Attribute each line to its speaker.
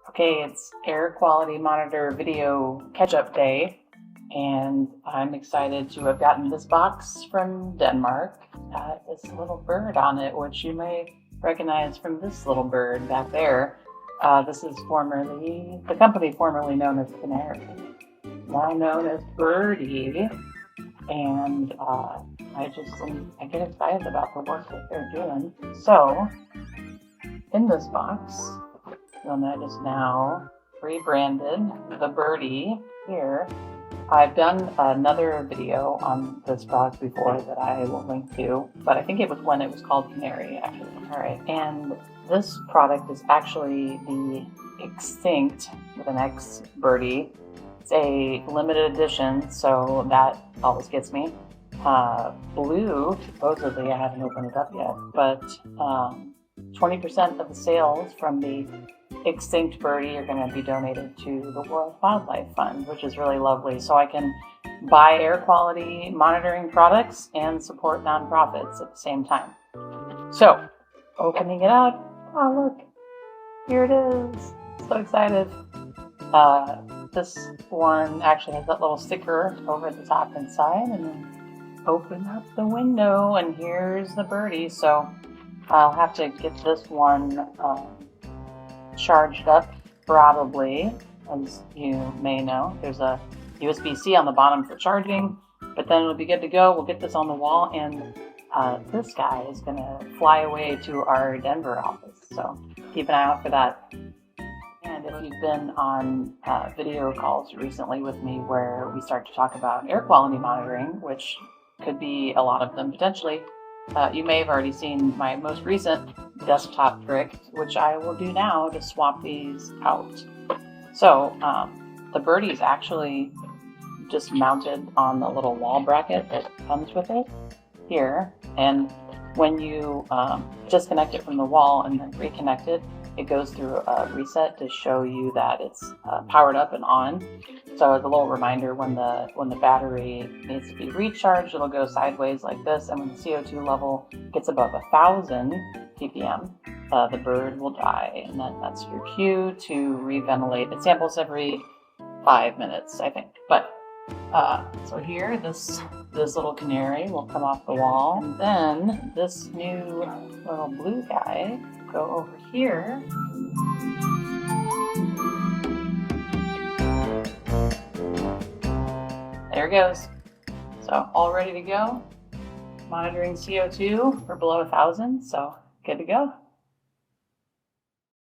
Speaker 1: Okay, it's air quality monitor video catch-up day, and I'm excited to have gotten this box from Denmark. This little bird on it, which you may recognize from this little bird back there. This is the company formerly known as Canairi, now known as Birdie, and I get excited about the work that they're doing. So, in this box, you'll notice now, rebranded the Birdie here. I've done another video on this product before that I will link to, but I think it was when it was called Canairi, actually. Alright, and this product is actually the X-tinct, with an X, Birdie. It's a limited edition, so that always gets me. Blue, supposedly, I haven't opened it up yet, but 20% of the sales from the X-tinct Birdie are going to be donated to the World Wildlife Fund, which is really lovely. So I can buy air quality monitoring products and support nonprofits at the same time. So, opening it up, oh look, here it is. So excited. This one actually has that little sticker over at the top and side, and then open up the window, and here's the Birdie. So I'll have to get this one charged up, probably, as you may know. There's a USB-C on the bottom for charging, but then it'll be good to go. We'll get this on the wall, and this guy is going to fly away to our Denver office, so keep an eye out for that. And if you've been on video calls recently with me where we start to talk about air quality monitoring, which could be a lot of them potentially, you may have already seen my most recent desktop trick, which I will do now to swap these out. So the Birdie is actually just mounted on the little wall bracket that comes with it here, and when you disconnect it from the wall and then reconnect it, it goes through a reset to show you that it's powered up and on. So as a little reminder, when the battery needs to be recharged, it'll go sideways like this, and when the CO2 level gets above 1,000 ppm, the bird will die, and then that's your cue to reventilate. It samples every 5 minutes, I think. But so here, this little Canairi will come off the wall, and then this new little blue guy will go over here. There it goes. So all ready to go. Monitoring CO2 for below 1,000, so good to go.